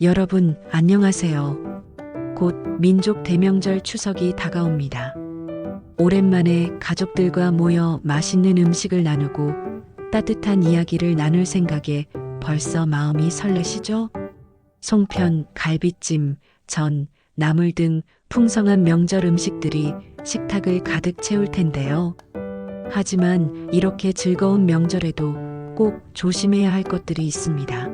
여러분, 안녕하세요. 곧 민족 대명절 추석이 다가옵니다. 오랜만에 가족들과 모여 맛있는 음식을 나누고 따뜻한 이야기를 나눌 생각에 벌써 마음이 설레시죠? 송편, 갈비찜, 전, 나물 등 풍성한 명절 음식들이 식탁을 가득 채울 텐데요. 하지만 이렇게 즐거운 명절에도 꼭 조심해야 할 것들이 있습니다.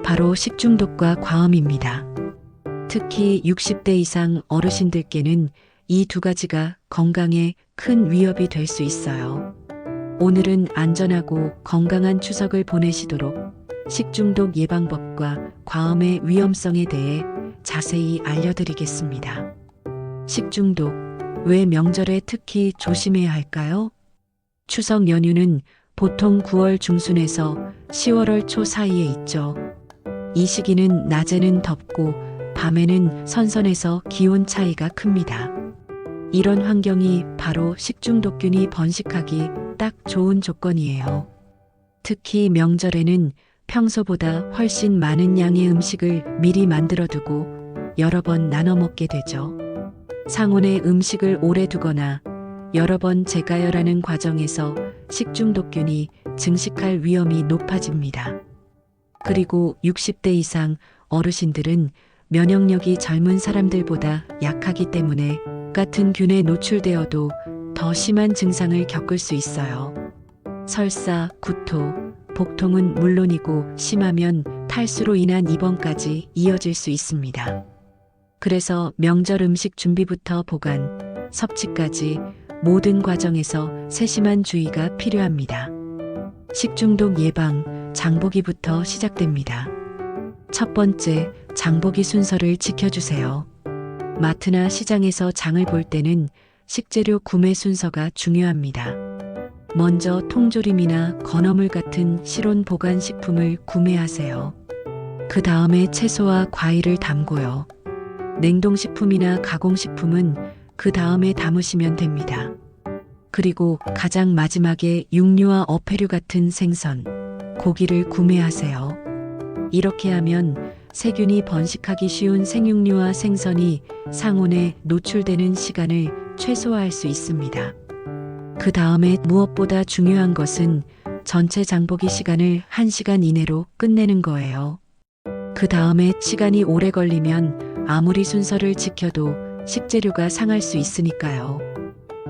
바로 식중독과 과음입니다. 특히 60대 이상 어르신들께는 이 두 가지가 건강에 큰 위협이 될 수 있어요. 오늘은 안전하고 건강한 추석을 보내시도록 식중독 예방법과 과음의 위험성에 대해 자세히 알려드리겠습니다. 식중독, 왜 명절에 특히 조심해야 할까요? 추석 연휴는 보통 9월 중순에서 10월 초 사이에 있죠. 이 시기는 낮에는 덥고 밤에는 선선해서 기온 차이가 큽니다. 이런 환경이 바로 식중독균이 번식하기 딱 좋은 조건이에요. 특히 명절에는 평소보다 훨씬 많은 양의 음식을 미리 만들어두고 여러 번 나눠 먹게 되죠. 상온에 음식을 오래 두거나 여러 번 재가열하는 과정에서 식중독균이 증식할 위험이 높아집니다. 그리고 60대 이상 어르신들은 면역력이 젊은 사람들보다 약하기 때문에 같은 균에 노출되어도 더 심한 증상을 겪을 수 있어요. 설사, 구토, 복통은 물론이고 심하면 탈수로 인한 입원까지 이어질 수 있습니다. 그래서 명절 음식 준비부터 보관, 섭취까지 모든 과정에서 세심한 주의가 필요합니다. 식중독 예방, 장보기부터 시작됩니다. 첫 번째, 장보기 순서를 지켜주세요. 마트나 시장에서 장을 볼 때는 식재료 구매 순서가 중요합니다. 먼저 통조림이나 건어물 같은 실온 보관 식품을 구매하세요. 그 다음에 채소와 과일을 담고요. 냉동식품이나 가공식품은 그 다음에 담으시면 됩니다. 그리고 가장 마지막에 육류와 어패류 같은 생선, 고기를 구매하세요. 이렇게 하면 세균이 번식하기 쉬운 생육류와 생선이 상온에 노출되는 시간을 최소화할 수 있습니다. 그 다음에 무엇보다 중요한 것은 전체 장보기 시간을 1시간 이내로 끝내는 거예요. 그 다음에 시간이 오래 걸리면 아무리 순서를 지켜도 식재료가 상할 수 있으니까요.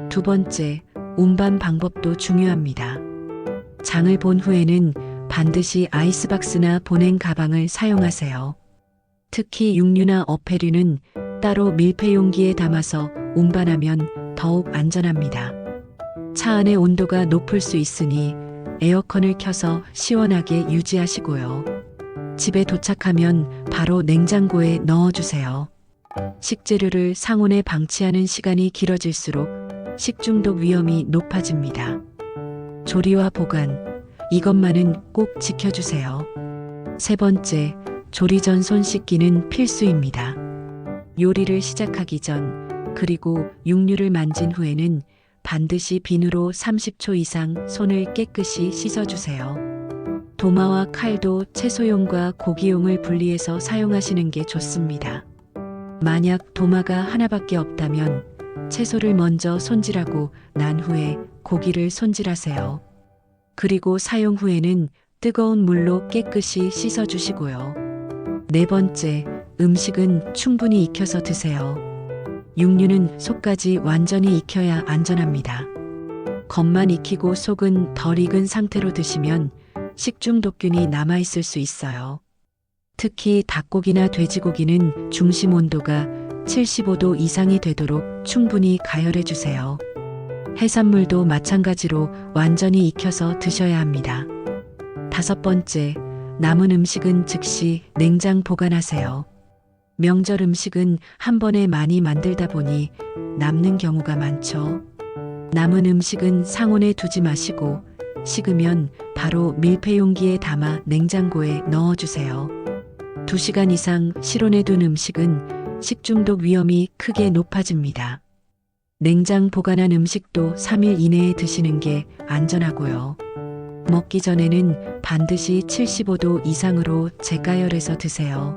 두 번째, 운반 방법도 중요합니다. 장을 본 후에는 반드시 아이스박스나 보냉 가방을 사용하세요. 특히 육류나 어패류는 따로 밀폐 용기에 담아서 운반하면 더욱 안전합니다. 차 안의 온도가 높을 수 있으니 에어컨을 켜서 시원하게 유지하시고요. 집에 도착하면 바로 냉장고에 넣어주세요. 식재료를 상온에 방치하는 시간이 길어질수록 식중독 위험이 높아집니다. 조리와 보관, 이것만은 꼭 지켜주세요. 세 번째, 조리 전 손 씻기는 필수입니다. 요리를 시작하기 전, 그리고 육류를 만진 후에는 반드시 비누로 30초 이상 손을 깨끗이 씻어주세요. 도마와 칼도 채소용과 고기용을 분리해서 사용하시는 게 좋습니다. 만약 도마가 하나밖에 없다면 채소를 먼저 손질하고 난 후에 고기를 손질하세요. 그리고 사용 후에는 뜨거운 물로 깨끗이 씻어주시고요. 네 번째, 음식은 충분히 익혀서 드세요. 육류는 속까지 완전히 익혀야 안전합니다. 겉만 익히고 속은 덜 익은 상태로 드시면 식중독균이 남아있을 수 있어요. 특히 닭고기나 돼지고기는 중심 온도가 75도 이상이 되도록 충분히 가열해 주세요. 해산물도 마찬가지로 완전히 익혀서 드셔야 합니다. 다섯 번째, 남은 음식은 즉시 냉장 보관하세요. 명절 음식은 한 번에 많이 만들다 보니 남는 경우가 많죠. 남은 음식은 상온에 두지 마시고 식으면 바로 밀폐 용기에 담아 냉장고에 넣어주세요. 2시간 이상 실온에 둔 음식은 식중독 위험이 크게 높아집니다. 냉장 보관한 음식도 3일 이내에 드시는 게 안전하고요. 먹기 전에는 반드시 75도 이상으로 재가열해서 드세요.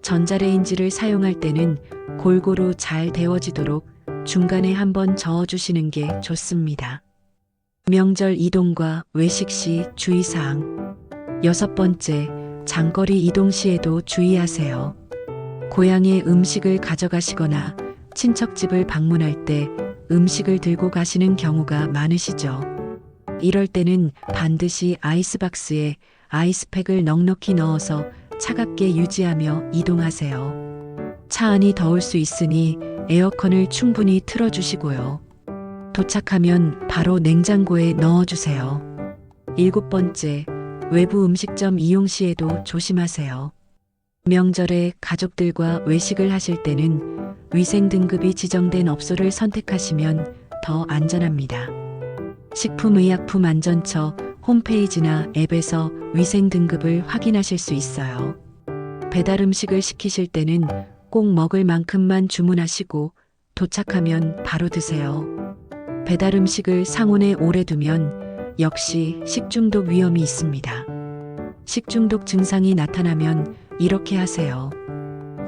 전자레인지를 사용할 때는 골고루 잘 데워지도록 중간에 한번 저어주시는 게 좋습니다. 명절 이동과 외식 시 주의사항. 6번째, 장거리 이동 시에도 주의하세요. 고향에 음식을 가져가시거나 친척집을 방문할 때 음식을 들고 가시는 경우가 많으시죠. 이럴 때는 반드시 아이스박스에 아이스팩을 넉넉히 넣어서 차갑게 유지하며 이동하세요. 차 안이 더울 수 있으니 에어컨을 충분히 틀어주시고요. 도착하면 바로 냉장고에 넣어주세요. 7번째, 외부 음식점 이용 시에도 조심하세요. 명절에 가족들과 외식을 하실 때는 위생 등급이 지정된 업소를 선택하시면 더 안전합니다. 식품의약품안전처 홈페이지나 앱에서 위생 등급을 확인하실 수 있어요. 배달 음식을 시키실 때는 꼭 먹을 만큼만 주문하시고 도착하면 바로 드세요. 배달 음식을 상온에 오래 두면 역시 식중독 위험이 있습니다. 식중독 증상이 나타나면 이렇게 하세요.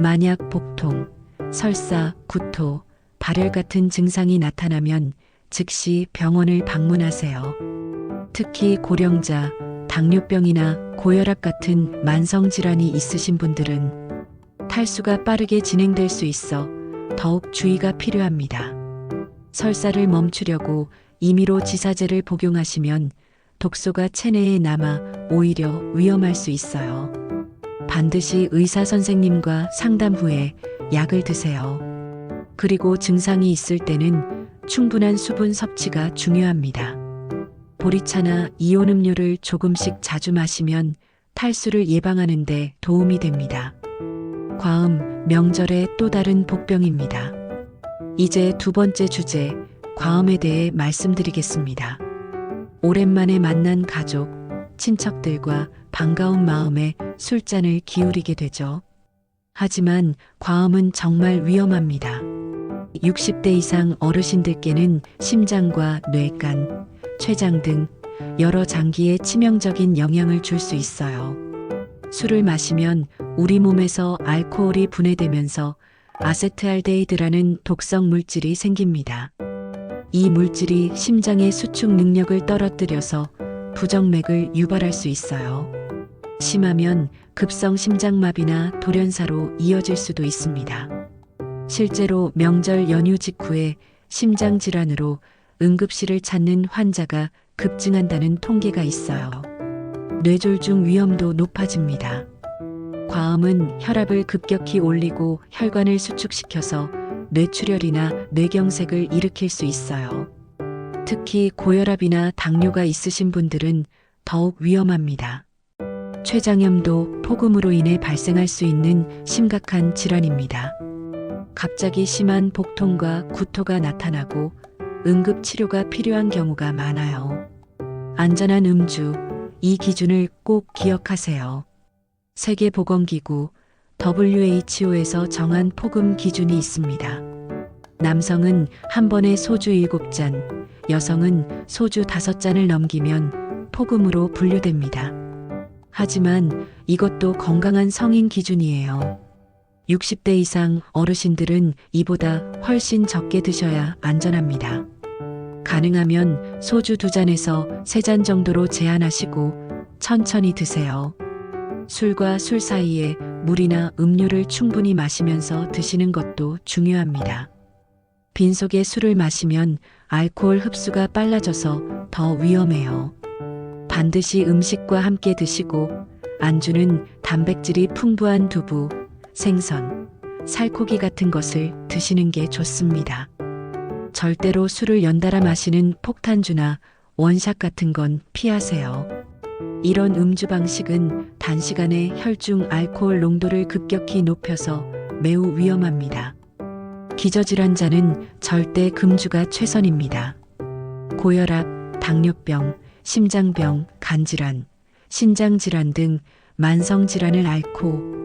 만약 복통, 설사, 구토, 발열 같은 증상이 나타나면 즉시 병원을 방문하세요. 특히 고령자, 당뇨병이나 고혈압 같은 만성질환이 있으신 분들은 탈수가 빠르게 진행될 수 있어 더욱 주의가 필요합니다. 설사를 멈추려고 임의로 지사제를 복용하시면 독소가 체내에 남아 오히려 위험할 수 있어요. 반드시 의사 선생님과 상담 후에 약을 드세요. 그리고 증상이 있을 때는 충분한 수분 섭취가 중요합니다. 보리차나 이온 음료를 조금씩 자주 마시면 탈수를 예방하는 데 도움이 됩니다. 과음, 명절의 또 다른 복병입니다. 이제 2번째 주제, 과음에 대해 말씀드리겠습니다. 오랜만에 만난 가족, 친척들과 반가운 마음에 술잔을 기울이게 되죠. 하지만 과음은 정말 위험합니다. 60대 이상 어르신들께는 심장과 뇌간, 췌장 등 여러 장기에 치명적인 영향을 줄 수 있어요. 술을 마시면 우리 몸에서 알코올이 분해되면서 아세트알데히드라는 독성 물질이 생깁니다. 이 물질이 심장의 수축 능력을 떨어뜨려서 부정맥을 유발할 수 있어요. 심하면 급성 심장마비나 돌연사로 이어질 수도 있습니다. 실제로 명절 연휴 직후에 심장질환으로 응급실을 찾는 환자가 급증한다는 통계가 있어요. 뇌졸중 위험도 높아집니다. 과음은 혈압을 급격히 올리고 혈관을 수축시켜서 뇌출혈이나 뇌경색을 일으킬 수 있어요. 특히 고혈압이나 당뇨가 있으신 분들은 더욱 위험합니다. 췌장염도 폭음으로 인해 발생할 수 있는 심각한 질환입니다. 갑자기 심한 복통과 구토가 나타나고 응급치료가 필요한 경우가 많아요. 안전한 음주, 이 기준을 꼭 기억하세요. 세계보건기구 WHO에서 정한 폭음 기준이 있습니다. 남성은 한 번에 소주 7잔, 여성은 소주 5잔을 넘기면 폭음으로 분류됩니다. 하지만 이것도 건강한 성인 기준이에요. 60대 이상 어르신들은 이보다 훨씬 적게 드셔야 안전합니다. 가능하면 소주 2잔에서 3잔 정도로 제한하시고 천천히 드세요. 술과 술 사이에 물이나 음료를 충분히 마시면서 드시는 것도 중요합니다. 빈속에 술을 마시면 알코올 흡수가 빨라져서 더 위험해요. 반드시 음식과 함께 드시고 안주는 단백질이 풍부한 두부, 생선, 살코기 같은 것을 드시는 게 좋습니다. 절대로 술을 연달아 마시는 폭탄주나 원샷 같은 건 피하세요. 이런 음주 방식은 단시간에 혈중 알코올 농도를 급격히 높여서 매우 위험합니다. 기저질환자는 절대 금주가 최선입니다. 고혈압, 당뇨병, 심장병, 간질환, 신장질환 등 만성질환을 앓고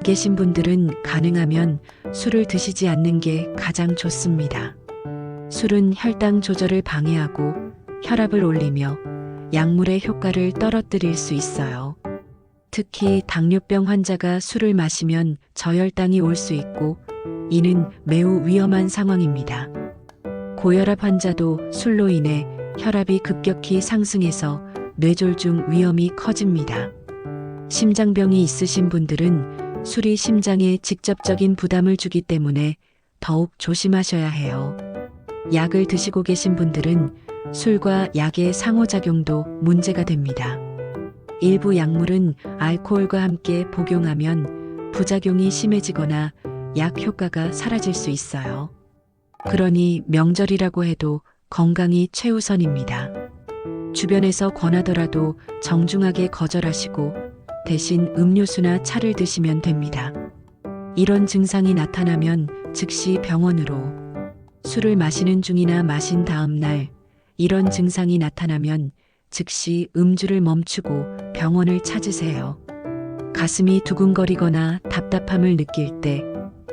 계신 분들은 가능하면 술을 드시지 않는 게 가장 좋습니다. 술은 혈당 조절을 방해하고 혈압을 올리며 약물의 효과를 떨어뜨릴 수 있어요. 특히 당뇨병 환자가 술을 마시면 저혈당이 올 수 있고 이는 매우 위험한 상황입니다. 고혈압 환자도 술로 인해 혈압이 급격히 상승해서 뇌졸중 위험이 커집니다. 심장병이 있으신 분들은 술이 심장에 직접적인 부담을 주기 때문에 더욱 조심하셔야 해요. 약을 드시고 계신 분들은 술과 약의 상호작용도 문제가 됩니다. 일부 약물은 알코올과 함께 복용하면 부작용이 심해지거나 약 효과가 사라질 수 있어요. 그러니 명절이라고 해도 건강이 최우선입니다. 주변에서 권하더라도 정중하게 거절하시고 대신 음료수나 차를 드시면 됩니다. 이런 증상이 나타나면 즉시 병원으로, 술을 마시는 중이나 마신 다음 날 이런 증상이 나타나면 즉시 음주를 멈추고 병원을 찾으세요. 가슴이 두근거리거나 답답함을 느낄 때,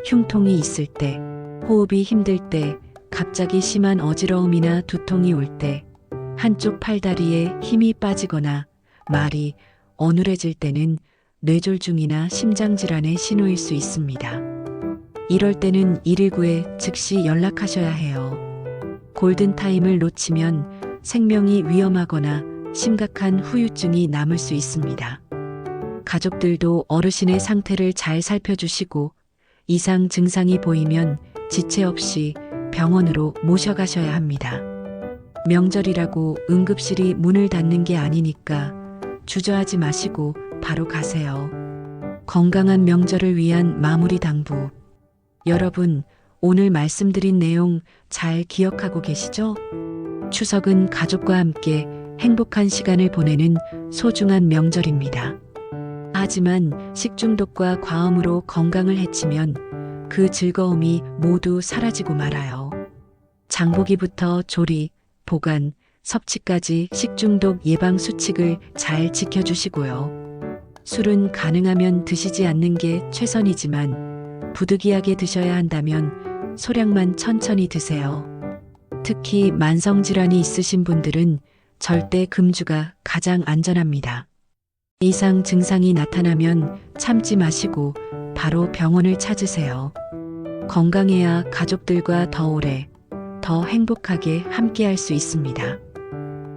흉통이 있을 때, 호흡이 힘들 때, 갑자기 심한 어지러움이나 두통이 올 때, 한쪽 팔다리에 힘이 빠지거나 말이 어눌해질 때는 뇌졸중이나 심장질환의 신호일 수 있습니다. 이럴 때는 119에 즉시 연락하셔야 해요. 골든타임을 놓치면 생명이 위험하거나 심각한 후유증이 남을 수 있습니다. 가족들도 어르신의 상태를 잘 살펴주시고 이상 증상이 보이면 지체 없이 병원으로 모셔가셔야 합니다. 명절이라고 응급실이 문을 닫는 게 아니니까 주저하지 마시고 바로 가세요. 건강한 명절을 위한 마무리 당부. 여러분, 오늘 말씀드린 내용 잘 기억하고 계시죠? 추석은 가족과 함께 행복한 시간을 보내는 소중한 명절입니다. 하지만 식중독과 과음으로 건강을 해치면 그 즐거움이 모두 사라지고 말아요. 장보기부터 조리, 보관, 섭취까지 식중독 예방 수칙을 잘 지켜주시고요. 술은 가능하면 드시지 않는 게 최선이지만 부득이하게 드셔야 한다면 소량만 천천히 드세요. 특히 만성질환이 있으신 분들은 절대 금주가 가장 안전합니다. 이상 증상이 나타나면 참지 마시고 바로 병원을 찾으세요. 건강해야 가족들과 더 오래, 더 행복하게 함께할 수 있습니다.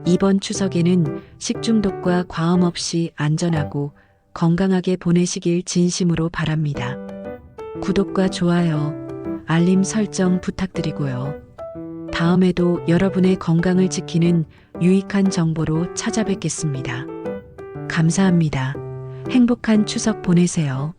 이번 추석에는 식중독과 과음 없이 안전하고 건강하게 보내시길 진심으로 바랍니다. 구독과 좋아요, 알림 설정 부탁드리고요. 다음에도 여러분의 건강을 지키는 유익한 정보로 찾아뵙겠습니다. 감사합니다. 행복한 추석 보내세요.